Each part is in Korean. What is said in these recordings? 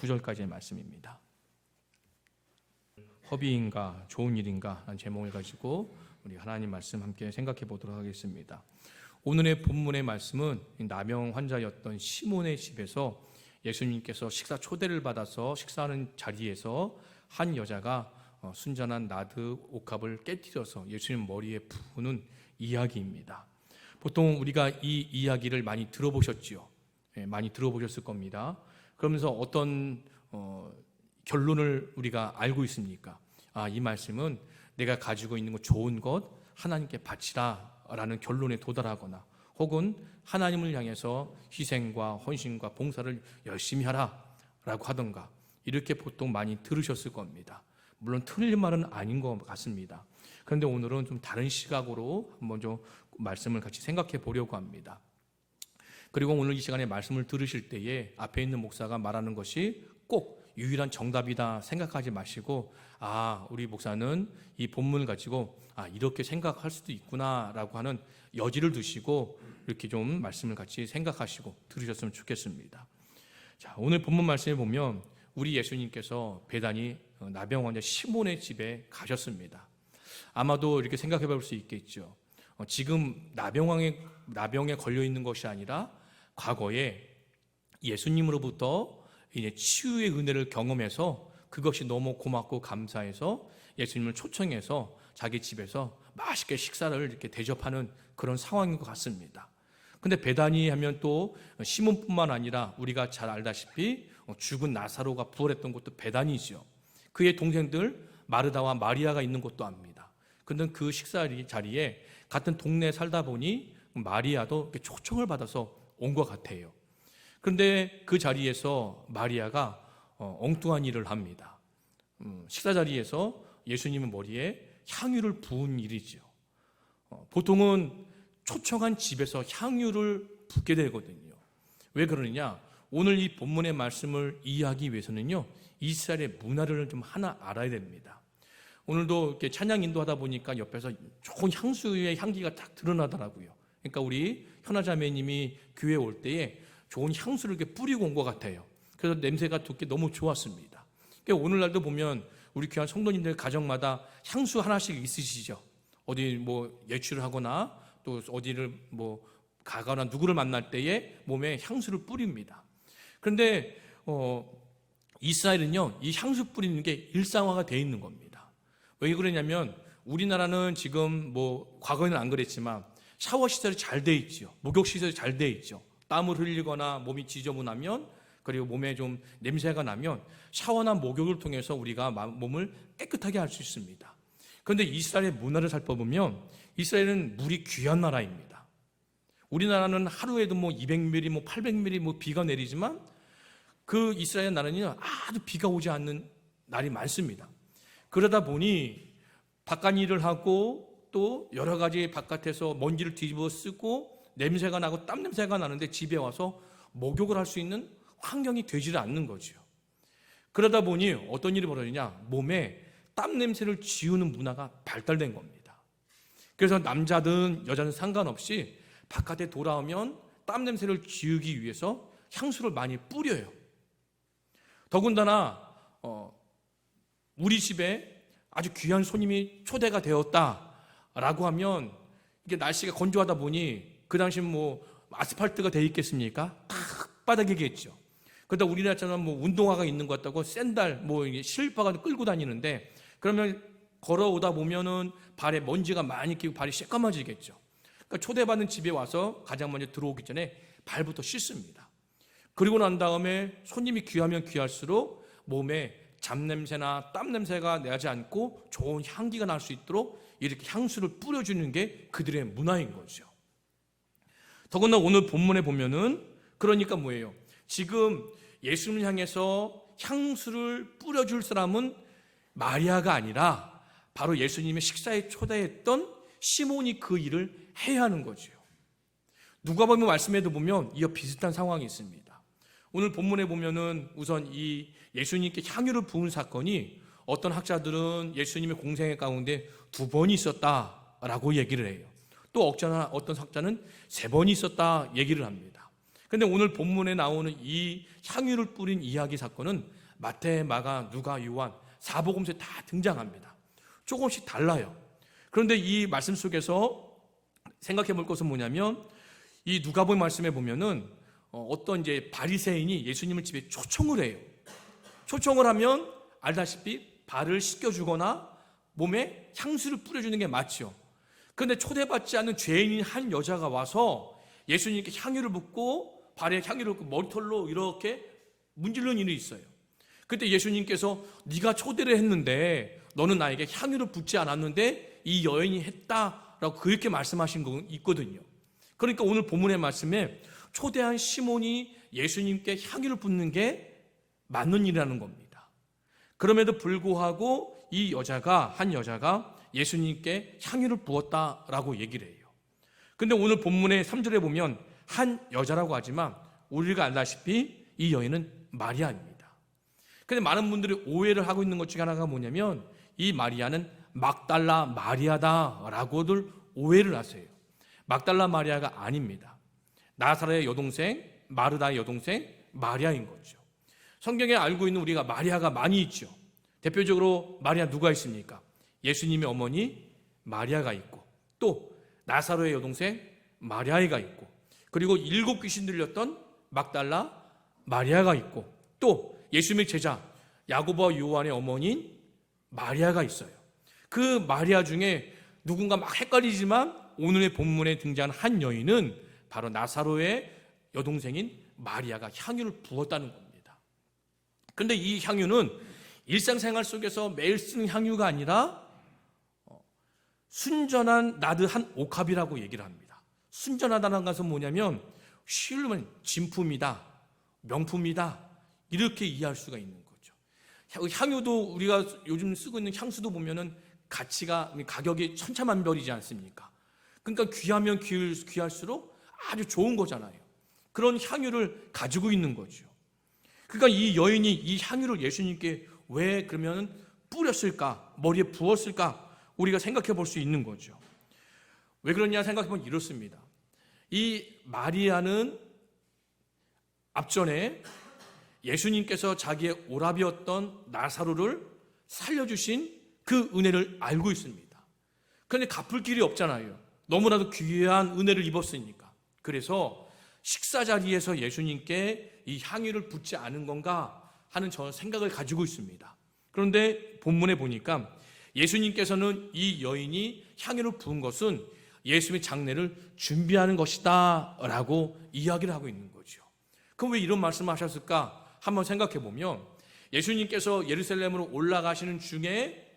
9절까지의 말씀입니다. 허비인가 좋은 일인가 라는 제목을 가지고 우리 하나님 말씀 함께 생각해 보도록 하겠습니다. 오늘의 본문의 말씀은 나병 환자였던 시몬의 집에서 예수님께서 식사 초대를 받아서 식사하는 자리에서 한 여자가 순전한 나드 옥합을 깨뜨려서 예수님 머리에 부는 이야기입니다. 보통 우리가 이 이야기를 많이 들어보셨지요. 많이 들어보셨을 겁니다. 그러면서 어떤 결론을 우리가 알고 있습니까? 이 말씀은 내가 가지고 있는 것 좋은 것 하나님께 바치라 라는 결론에 도달하거나 혹은 하나님을 향해서 희생과 헌신과 봉사를 열심히 하라 라고 하던가 이렇게 보통 많이 들으셨을 겁니다. 물론 틀린 말은 아닌 것 같습니다. 그런데 오늘은 좀 다른 시각으로 한번 좀 말씀을 같이 생각해 보려고 합니다. 그리고 오늘 이 시간에 말씀을 들으실 때에 앞에 있는 목사가 말하는 것이 꼭 유일한 정답이다 생각하지 마시고 우리 목사는 이 본문을 가지고 이렇게 생각할 수도 있구나 라고 하는 여지를 두시고 이렇게 좀 말씀을 같이 생각하시고 들으셨으면 좋겠습니다. 자, 오늘 본문 말씀에 보면 우리 예수님께서 베다니 나병 환자 시몬의 집에 가셨습니다. 아마도 이렇게 생각해 볼 수 있겠죠. 지금 나병에 걸려 있는 것이 아니라 과거에 예수님으로부터 이제 치유의 은혜를 경험해서 그것이 너무 고맙고 감사해서 예수님을 초청해서 자기 집에서 맛있게 식사를 이렇게 대접하는 그런 상황인 것 같습니다. 근데 베다니 하면 또 시몬뿐만 아니라 우리가 잘 알다시피 죽은 나사로가 부활했던 곳도 베다니죠. 그의 동생들 마르다와 마리아가 있는 곳도 압니다. 근데 그 식사 자리에 같은 동네에 살다 보니 마리아도 초청을 받아서 온 것 같아요. 그런데 그 자리에서 마리아가 엉뚱한 일을 합니다. 식사 자리에서 예수님의 머리에 향유를 부은 일이죠. 보통은 초청한 집에서 향유를 붓게 되거든요. 왜 그러느냐? 오늘 이 본문의 말씀을 이해하기 위해서는요, 이스라엘의 문화를 좀 하나 알아야 됩니다. 오늘도 이렇게 찬양 인도하다 보니까 옆에서 좋은 향수의 향기가 딱 드러나더라고요. 그러니까 우리 현아자매님이 교회 올 때에 좋은 향수를 이렇게 뿌리고 온 것 같아요. 그래서 냄새가 듣기 너무 좋았습니다. 그러니까 오늘날도 보면 우리 귀한 성도님들 가정마다 향수 하나씩 있으시죠. 어디 뭐 예출을 하거나 또 어디를 뭐 가거나 누구를 만날 때에 몸에 향수를 뿌립니다. 그런데 이스라엘은요, 이 향수 뿌리는 게 일상화가 되어 있는 겁니다. 왜 그러냐면 우리나라는 지금 뭐 과거에는 안 그랬지만 샤워 시설이 잘 돼 있죠. 목욕 시설이 잘 돼 있죠. 땀을 흘리거나 몸이 지저분하면 그리고 몸에 좀 냄새가 나면 샤워나 목욕을 통해서 우리가 몸을 깨끗하게 할 수 있습니다. 그런데 이스라엘의 문화를 살펴보면 이스라엘은 물이 귀한 나라입니다. 우리나라는 하루에도 뭐 200mm, 뭐 800mm 뭐 비가 내리지만 그 이스라엘 나라는 아주 비가 오지 않는 날이 많습니다. 그러다 보니 바깥 일을 하고 또 여러 가지 바깥에서 먼지를 뒤집어 쓰고 냄새가 나고 땀 냄새가 나는데 집에 와서 목욕을 할 수 있는 환경이 되지를 않는 거죠. 그러다 보니 어떤 일이 벌어지냐? 몸에 땀 냄새를 지우는 문화가 발달된 겁니다. 그래서 남자든 여자든 상관없이 바깥에 돌아오면 땀 냄새를 지우기 위해서 향수를 많이 뿌려요. 더군다나 우리 집에 아주 귀한 손님이 초대가 되었다라고 하면 이게 날씨가 건조하다 보니 그 당시 뭐 아스팔트가 돼 있겠습니까? 바닥이겠죠. 그러다 우리나라처럼 뭐 운동화가 있는 것 같다고 샌들 뭐 실바가 끌고 다니는데 그러면 걸어오다 보면은 발에 먼지가 많이 끼고 발이 새까마지겠죠. 그러니까 초대받는 집에 와서 가장 먼저 들어오기 전에 발부터 씻습니다. 그리고 난 다음에 손님이 귀하면 귀할수록 몸에 잡냄새나 땀 냄새가 나지 않고 좋은 향기가 날 수 있도록 이렇게 향수를 뿌려주는 게 그들의 문화인 거죠. 더구나 오늘 본문에 보면은 그러니까 뭐예요? 지금 예수님을 향해서 향수를 뿌려줄 사람은 마리아가 아니라 바로 예수님의 식사에 초대했던 시몬이 그 일을 해야 하는 거죠. 누가복음 말씀에도 보면 이와 비슷한 상황이 있습니다. 오늘 본문에 보면은 우선 이 예수님께 향유를 부은 사건이 어떤 학자들은 예수님의 공생 가운데 2번이 있었다라고 얘기를 해요. 또 어떤 학자는 3번이 있었다 얘기를 합니다. 근데 오늘 본문에 나오는 이 향유를 뿌린 이야기 사건은 마태, 마가, 누가, 요한 사복음서에 다 등장합니다. 조금씩 달라요. 그런데 이 말씀 속에서 생각해 볼 것은 뭐냐면, 이 누가복음 말씀에 보면은 어떤 이제 바리새인이 예수님을 집에 초청을 해요. 초청을 하면 알다시피 발을 씻겨주거나 몸에 향수를 뿌려주는 게 맞죠. 그런데 초대받지 않은 죄인인 한 여자가 와서 예수님께 향유를 붓고 발에 향유를 붓고 머리털로 이렇게 문지르는 일이 있어요. 그때 예수님께서 네가 초대를 했는데 너는 나에게 향유를 붓지 않았는데 이 여인이 했다라고 그렇게 말씀하신 거 있거든요. 그러니까 오늘 본문의 말씀에 초대한 시몬이 예수님께 향유를 붓는 게 맞는 일이라는 겁니다. 그럼에도 불구하고 한 여자가 예수님께 향유를 부었다라고 얘기를 해요. 근데 오늘 본문의 3절에 보면 한 여자라고 하지만 우리가 알다시피 이 여인은 마리아입니다. 근데 많은 분들이 오해를 하고 있는 것 중에 하나가 뭐냐면 이 마리아는 막달라 마리아다라고들 오해를 하세요. 막달라 마리아가 아닙니다. 나사렛의 여동생, 마르다의 여동생 마리아인 거죠. 성경에 알고 있는 우리가 마리아가 많이 있죠. 대표적으로 마리아 누가 있습니까? 예수님의 어머니 마리아가 있고, 또 나사로의 여동생 마리아가 있고, 그리고 7 귀신 들렸던 막달라 마리아가 있고, 또 예수님의 제자 야고보와 요한의 어머니인 마리아가 있어요. 그 마리아 중에 누군가 막 헷갈리지만 오늘의 본문에 등장한 한 여인은 바로 나사로의 여동생인 마리아가 향유를 부었다는 겁니다. 그런데 이 향유는 일상생활 속에서 매일 쓰는 향유가 아니라 순전한 나드 한 옥합이라고 얘기를 합니다. 순전하다는 것은 뭐냐면 쉬우면 진품이다, 명품이다, 이렇게 이해할 수가 있는 거죠. 향유도 우리가 요즘 쓰고 있는 향수도 보면은 가격이 천차만별이지 않습니까? 그러니까 귀하면 귀할수록 아주 좋은 거잖아요. 그런 향유를 가지고 있는 거죠. 그러니까 이 여인이 이 향유를 예수님께 왜 그러면 뿌렸을까? 머리에 부었을까? 우리가 생각해 볼 수 있는 거죠. 왜 그러냐 생각해 보면 이렇습니다. 이 마리아는 앞전에 예수님께서 자기의 오라비였던 나사로를 살려주신 그 은혜를 알고 있습니다. 그런데 갚을 길이 없잖아요. 너무나도 귀한 은혜를 입었으니까. 그래서 식사 자리에서 예수님께 이 향유를 붓지 않은 건가 하는 저는 생각을 가지고 있습니다. 그런데 본문에 보니까 예수님께서는 이 여인이 향유를 부은 것은 예수님의 장례를 준비하는 것이다 라고 이야기를 하고 있는 거죠. 그럼 왜 이런 말씀을 하셨을까? 한번 생각해 보면 예수님께서 예루살렘으로 올라가시는 중에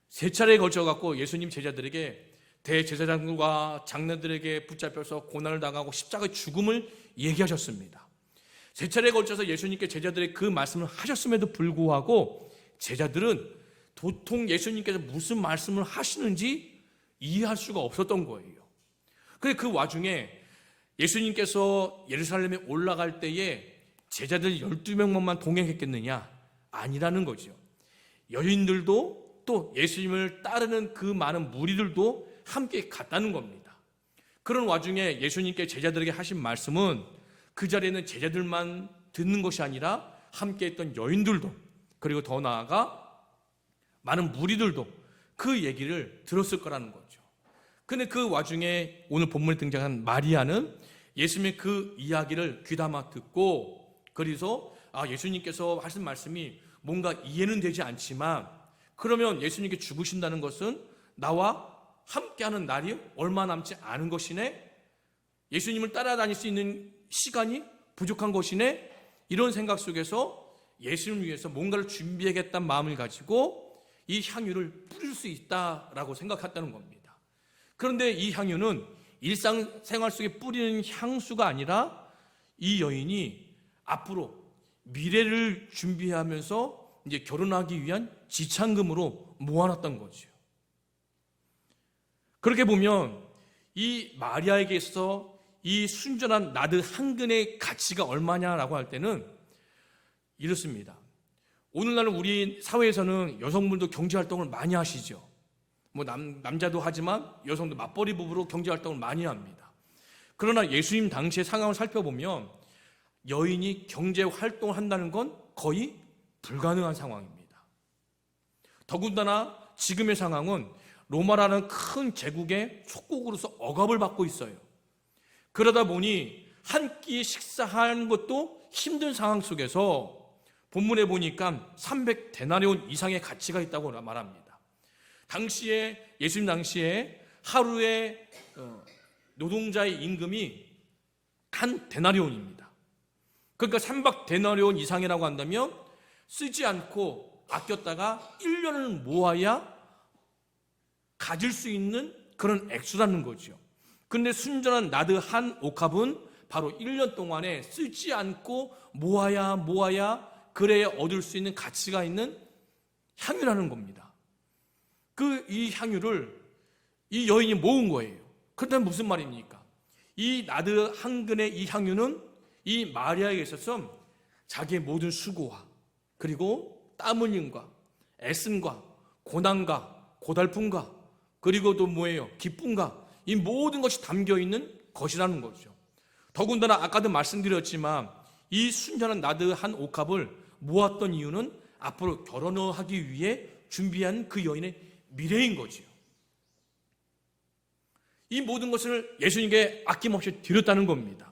3차례에 걸쳐 갖고 예수님 제자들에게 대제사장과 장로들에게 붙잡혀서 고난을 당하고 십자가의 죽음을 얘기하셨습니다. 3차례에 걸쳐서 예수님께 제자들에게 그 말씀을 하셨음에도 불구하고 제자들은 도통 예수님께서 무슨 말씀을 하시는지 이해할 수가 없었던 거예요. 그래서 그 와중에 예수님께서 예루살렘에 올라갈 때에 제자들 12명만 동행했겠느냐? 아니라는 거죠. 여인들도 또 예수님을 따르는 그 많은 무리들도 함께 갔다는 겁니다. 그런 와중에 예수님께 제자들에게 하신 말씀은 그 자리에는 제자들만 듣는 것이 아니라 함께 했던 여인들도, 그리고 더 나아가 많은 무리들도 그 얘기를 들었을 거라는 거죠. 근데 그 와중에 오늘 본문에 등장한 마리아는 예수님의 그 이야기를 귀담아 듣고, 그래서 예수님께서 하신 말씀이 뭔가 이해는 되지 않지만, 그러면 예수님께 죽으신다는 것은 나와 함께하는 날이 얼마 남지 않은 것이네, 예수님을 따라다닐 수 있는 시간이 부족한 것이네, 이런 생각 속에서 예수님을 위해서 뭔가를 준비하겠다는 마음을 가지고 이 향유를 뿌릴 수 있다라고 생각했다는 겁니다. 그런데 이 향유는 일상생활 속에 뿌리는 향수가 아니라 이 여인이 앞으로 미래를 준비하면서 이제 결혼하기 위한 지참금으로 모아놨던 거죠. 그렇게 보면 이 마리아에게 있어서 이 순전한 나드 한 근의 가치가 얼마냐라고 할 때는 이렇습니다. 오늘날은 우리 사회에서는 여성분도 경제활동을 많이 하시죠. 남자도 하지만 여성도 맞벌이 부부로 경제활동을 많이 합니다. 그러나 예수님 당시의 상황을 살펴보면 여인이 경제 활동을 한다는 건 거의 불가능한 상황입니다. 더군다나 지금의 상황은 로마라는 큰 제국의 속국으로서 억압을 받고 있어요. 그러다 보니 한 끼 식사하는 것도 힘든 상황 속에서 본문에 보니까 300데나리온 이상의 가치가 있다고 말합니다. 당시에 예수님 당시에 하루에 노동자의 임금이 한 데나리온입니다. 그러니까 300데나리온 이상이라고 한다면 쓰지 않고 아꼈다가 1년을 모아야 가질 수 있는 그런 액수라는 거죠. 그런데 순전한 나드 한 옥합은 바로 1년 동안에 쓰지 않고 모아야 그래야 얻을 수 있는 가치가 있는 향유라는 겁니다. 이 향유를 이 여인이 모은 거예요. 그렇다면 무슨 말입니까? 이 나드 한 근의 이 향유는 이 마리아에게 있어서 자기의 모든 수고와 그리고 땀 흘림과 애씀과 고난과 고달픔과 그리고 또 뭐예요? 기쁨과 이 모든 것이 담겨 있는 것이라는 거죠. 더군다나 아까도 말씀드렸지만 이 순전한 나드 한 옥합을 모았던 이유는 앞으로 결혼을 하기 위해 준비한 그 여인의 미래인 거죠. 이 모든 것을 예수님께 아낌없이 드렸다는 겁니다.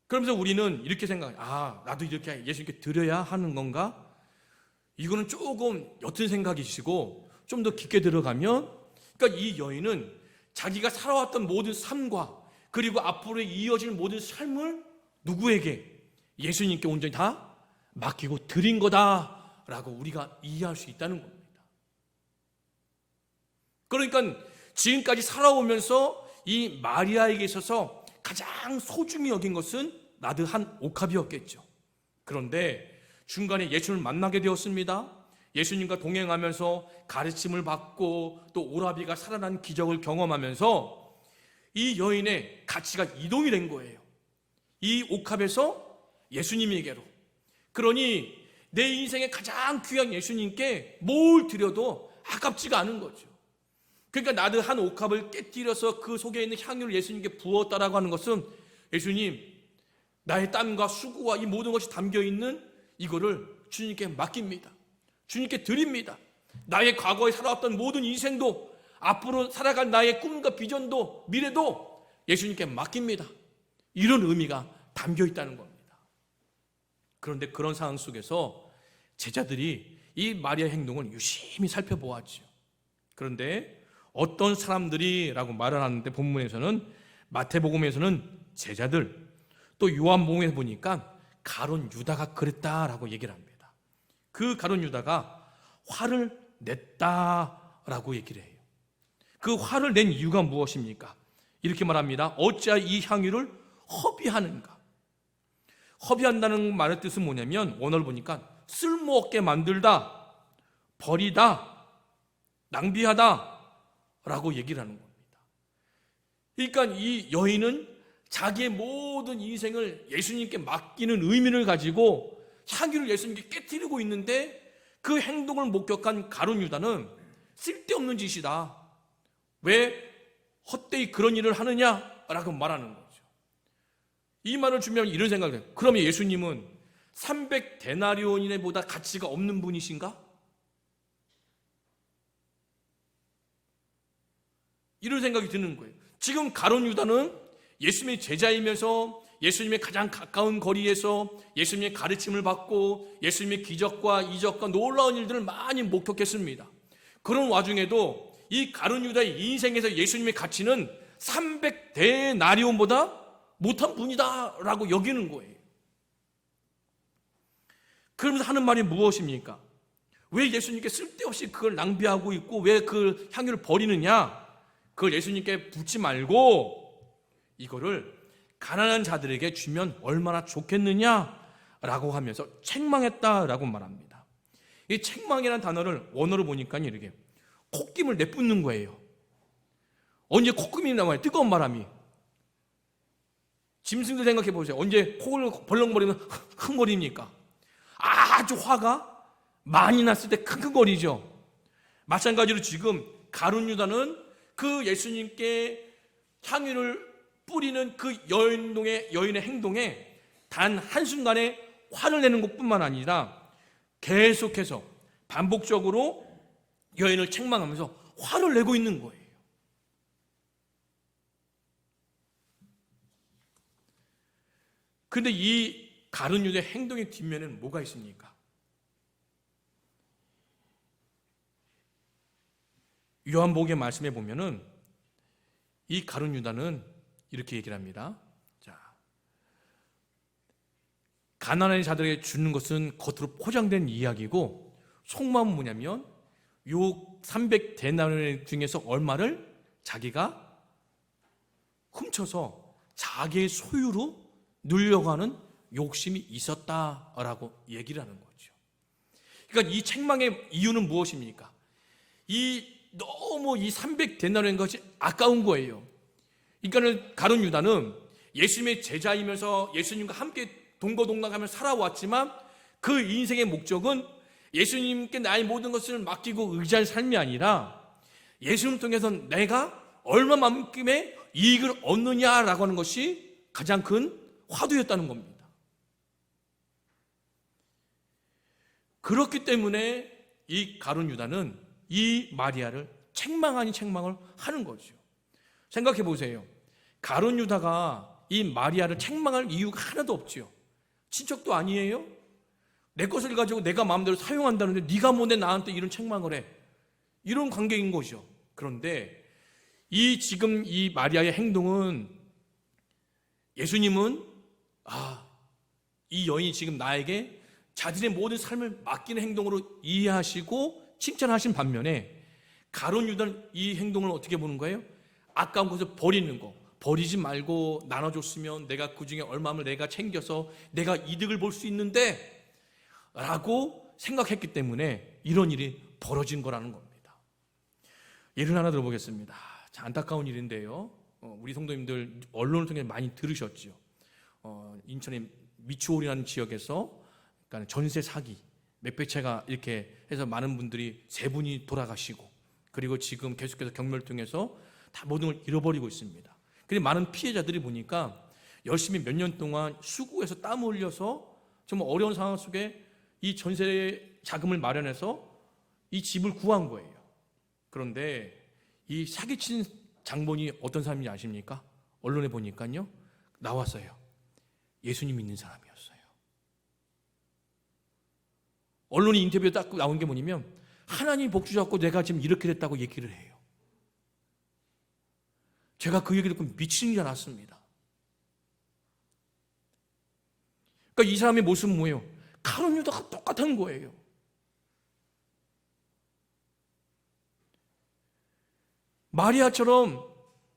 그러면서 우리는 이렇게 생각해요. 나도 이렇게 예수님께 드려야 하는 건가? 이거는 조금 옅은 생각이시고 좀 더 깊게 들어가면 그러니까 이 여인은 자기가 살아왔던 모든 삶과 그리고 앞으로 이어질 모든 삶을 누구에게? 예수님께 온전히 다 맡기고 드린 거다라고 우리가 이해할 수 있다는 겁니다. 그러니까 지금까지 살아오면서 이 마리아에게 있어서 가장 소중히 여긴 것은 나드 한 옥합이었겠죠. 그런데 중간에 예수님을 만나게 되었습니다. 예수님과 동행하면서 가르침을 받고 또 오라비가 살아난 기적을 경험하면서 이 여인의 가치가 이동이 된 거예요. 이 옥합에서 예수님에게로. 그러니 내 인생의 가장 귀한 예수님께 뭘 드려도 아깝지가 않은 거죠. 그러니까 나드 한 옥합을 깨뜨려서 그 속에 있는 향유를 예수님께 부었다라고 하는 것은 예수님, 나의 땀과 수고와 이 모든 것이 담겨있는 이거를 주님께 맡깁니다. 주님께 드립니다. 나의 과거에 살아왔던 모든 인생도 앞으로 살아갈 나의 꿈과 비전도 미래도 예수님께 맡깁니다. 이런 의미가 담겨있다는 겁니다. 그런데 그런 상황 속에서 제자들이 이 마리아의 행동을 유심히 살펴보았죠. 그런데 어떤 사람들이라고 말을 하는데 본문에서는 마태복음에서는 제자들 또 요한복음에 보니까 가룟 유다가 그랬다라고 얘기를 합니다. 그 가룟 유다가 화를 냈다라고 얘기를 해요. 그 화를 낸 이유가 무엇입니까? 이렇게 말합니다. 어찌하여 이 향유를 허비하는가? 허비한다는 말의 뜻은 뭐냐면 원어를 보니까 쓸모없게 만들다, 버리다, 낭비하다 라고 얘기를 하는 겁니다. 그러니까 이 여인은 자기의 모든 인생을 예수님께 맡기는 의미를 가지고 향유를 예수님께 깨뜨리고 있는데 그 행동을 목격한 가룟 유다는 쓸데없는 짓이다. 왜 헛되이 그런 일을 하느냐라고 말하는 거죠. 이 말을 준비하면 이런 생각을 해요. 그러면 예수님은 300데나리온보다 가치가 없는 분이신가? 이런 생각이 드는 거예요. 지금 가룟 유다는 예수님의 제자이면서 예수님의 가장 가까운 거리에서 예수님의 가르침을 받고 예수님의 기적과 이적과 놀라운 일들을 많이 목격했습니다. 그런 와중에도 이 가룟 유다의 인생에서 예수님의 가치는 300데나리온보다 못한 분이다라고 여기는 거예요. 그러면서 하는 말이 무엇입니까? 왜 예수님께 쓸데없이 그걸 낭비하고 있고 왜 그 향유를 버리느냐? 그걸 예수님께 붓지 말고 이거를 가난한 자들에게 주면 얼마나 좋겠느냐라고 하면서 책망했다라고 말합니다. 이 책망이라는 단어를 원어로 보니까 이렇게 콧김을 내뿜는 거예요. 언제 콧김이 나와요? 뜨거운 바람이. 짐승들 생각해 보세요. 언제 코를 벌렁거리면 흥거립니까? 아주 화가 많이 났을 때 킁킁거리죠. 마찬가지로 지금 가룟 유다는 그 예수님께 향유를 뿌리는 그 여인의 행동에 단 한순간에 화를 내는 것뿐만 아니라 계속해서 반복적으로 여인을 책망하면서 화를 내고 있는 거예요. 그런데 이 가룟 유다의 행동의 뒷면에는 뭐가 있습니까? 요한복음의 말씀에 보면은 이 가룟 유다는 이렇게 얘기를 합니다. 자, 가난한 자들에게 주는 것은 겉으로 포장된 이야기고 속마음은 뭐냐면 요 300데나리 중에서 얼마를 자기가 훔쳐서 자기의 소유로 누리려고 하는 욕심이 있었다라고 얘기를 하는 거죠. 그러니까 이 책망의 이유는 무엇입니까? 너무 이 300데나리인 것이 아까운 거예요. 그러니까 가룟 유다는 예수님의 제자이면서 예수님과 함께 동거동락하며 살아왔지만 그 인생의 목적은 예수님께 나의 모든 것을 맡기고 의지할 삶이 아니라 예수님을 통해서 내가 얼마만큼의 이익을 얻느냐라고 하는 것이 가장 큰 화두였다는 겁니다. 그렇기 때문에 이 가룟 유다는 이 마리아를 책망 아닌 책망을 하는 거죠. 생각해 보세요. 가룟 유다가 이 마리아를 책망할 이유가 하나도 없죠. 친척도 아니에요. 내 것을 가지고 내가 마음대로 사용한다는데 네가 뭐 나한테 이런 책망을 해. 이런 관계인 거죠. 그런데 지금 이 마리아의 행동은 예수님은 이 여인이 지금 나에게 자신의 모든 삶을 맡기는 행동으로 이해하시고 칭찬하신 반면에 가룟 유다는 이 행동을 어떻게 보는 거예요? 아까운 것을 버리는 거. 버리지 말고 나눠줬으면 내가 그 중에 얼마를 내가 챙겨서 내가 이득을 볼 수 있는데 라고 생각했기 때문에 이런 일이 벌어진 거라는 겁니다. 예를 하나 들어보겠습니다. 자, 안타까운 일인데요. 우리 성도님들 언론을 통해 많이 들으셨죠. 인천의 미추홀이라는 지역에서 그러니까 전세 사기 몇백 채가 이렇게 해서 많은 분들이 3분이 돌아가시고 그리고 지금 계속해서 경매를 통해서 다 모든 걸 잃어버리고 있습니다. 그리고 많은 피해자들이 보니까 열심히 몇 년 동안 수고해서 땀 흘려서 정말 어려운 상황 속에 이 전세 자금을 마련해서 이 집을 구한 거예요. 그런데 이 사기친 장본이 어떤 사람인지 아십니까? 언론에 보니까요 나왔어요. 예수님 믿는 사람이었어요. 언론이 인터뷰에 딱 나온 게 뭐냐면 하나님 복 주셨고 내가 지금 이렇게 됐다고 얘기를 해요. 제가 그 얘기를 듣고 미치는 줄 알았습니다. 그러니까 이 사람의 모습은 뭐예요? 가룟 유다가 똑같은 거예요. 마리아처럼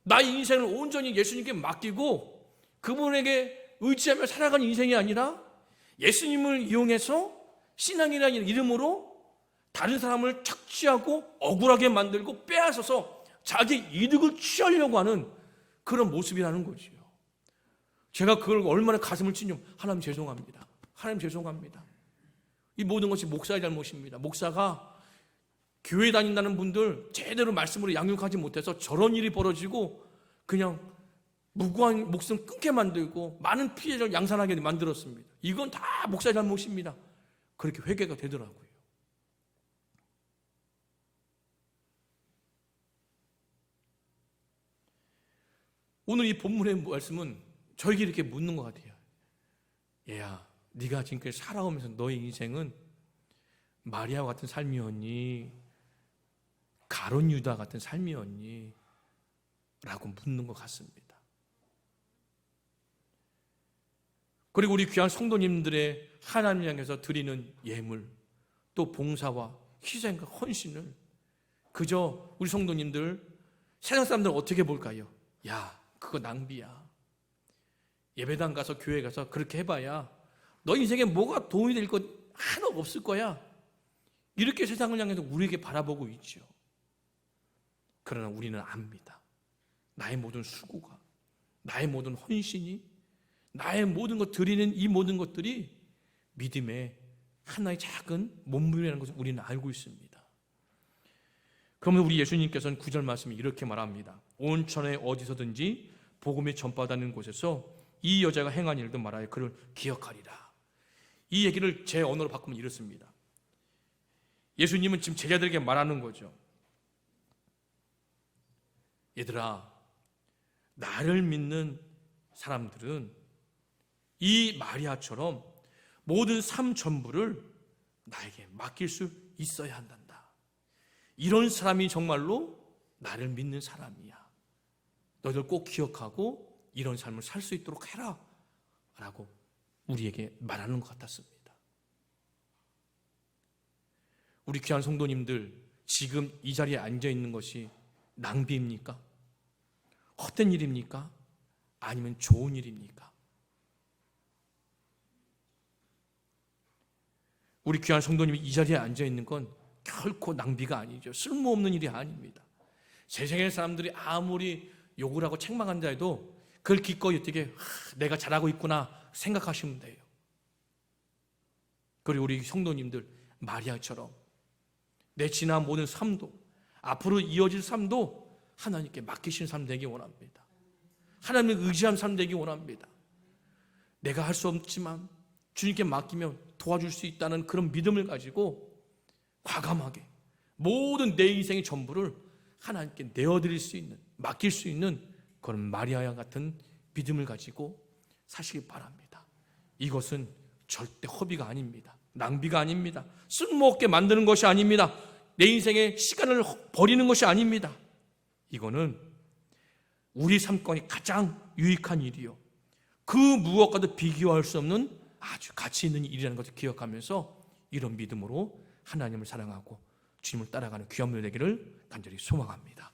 나의 인생을 온전히 예수님께 맡기고 그분에게 의지하며 살아가는 인생이 아니라 예수님을 이용해서 신앙이라는 이름으로 다른 사람을 착취하고 억울하게 만들고 빼앗아서 자기 이득을 취하려고 하는 그런 모습이라는 거죠. 제가 그걸 얼마나 가슴을 찢냐면 하나님 죄송합니다. 하나님 죄송합니다. 이 모든 것이 목사의 잘못입니다. 목사가 교회 다닌다는 분들 제대로 말씀으로 양육하지 못해서 저런 일이 벌어지고 그냥 무고한 목숨 끊게 만들고 많은 피해를 양산하게 만들었습니다. 이건 다 목사의 잘못입니다. 그렇게 회개가 되더라고요. 오늘 이 본문의 말씀은 저에게 이렇게 묻는 것 같아요. 얘야, 네가 지금까지 살아오면서 너의 인생은 마리아와 같은 삶이었니? 가룟 유다 같은 삶이었니? 라고 묻는 것 같습니다. 그리고 우리 귀한 성도님들의 하나님 향해서 드리는 예물, 또 봉사와 희생과 헌신을 그저 우리 성도님들, 세상 사람들은 어떻게 볼까요? 야, 그거 낭비야. 예배당 가서 교회 가서 그렇게 해봐야 너 인생에 뭐가 도움이 될 것 하나 없을 거야. 이렇게 세상을 향해서 우리에게 바라보고 있죠. 그러나 우리는 압니다. 나의 모든 수고가, 나의 모든 헌신이, 나의 모든 것 드리는 이 모든 것들이 믿음의 하나의 작은 몸부림이라는 것을 우리는 알고 있습니다. 그러면 우리 예수님께서는 9절 말씀에 이렇게 말합니다. 온 천에 어디서든지 복음이 전파되는 곳에서 이 여자가 행한 일도 말하여 그를 기억하리라. 이 얘기를 제 언어로 바꾸면 이렇습니다. 예수님은 지금 제자들에게 말하는 거죠. 얘들아, 나를 믿는 사람들은 이 마리아처럼 모든 삶 전부를 나에게 맡길 수 있어야 한단다. 이런 사람이 정말로 나를 믿는 사람이야. 너희들 꼭 기억하고 이런 삶을 살 수 있도록 해라 라고 우리에게 말하는 것 같았습니다. 우리 귀한 성도님들, 지금 이 자리에 앉아 있는 것이 낭비입니까? 헛된 일입니까? 아니면 좋은 일입니까? 우리 귀한 성도님이 이 자리에 앉아 있는 건 결코 낭비가 아니죠. 쓸모없는 일이 아닙니다. 세상의 사람들이 아무리 욕을 하고 책망한다 해도 그걸 기꺼이 어떻게 내가 잘하고 있구나 생각하시면 돼요. 그리고 우리 성도님들, 마리아처럼 내 지난 모든 삶도, 앞으로 이어질 삶도 하나님께 맡기신 삶 되기 원합니다. 하나님을 의지한 삶 되기 원합니다. 내가 할 수 없지만 주님께 맡기면 도와줄 수 있다는 그런 믿음을 가지고 과감하게 모든 내 인생의 전부를 하나님께 내어드릴 수 있는, 맡길 수 있는 그런 마리아와 같은 믿음을 가지고 사시기 바랍니다. 이것은 절대 허비가 아닙니다. 낭비가 아닙니다. 쓸모없게 만드는 것이 아닙니다. 내 인생에 시간을 버리는 것이 아닙니다. 이거는 우리 삶권이 가장 유익한 일이요, 그 무엇과도 비교할 수 없는 아주 가치 있는 일이라는 것을 기억하면서 이런 믿음으로 하나님을 사랑하고 주님을 따라가는 귀한 분 되기를 간절히 소망합니다.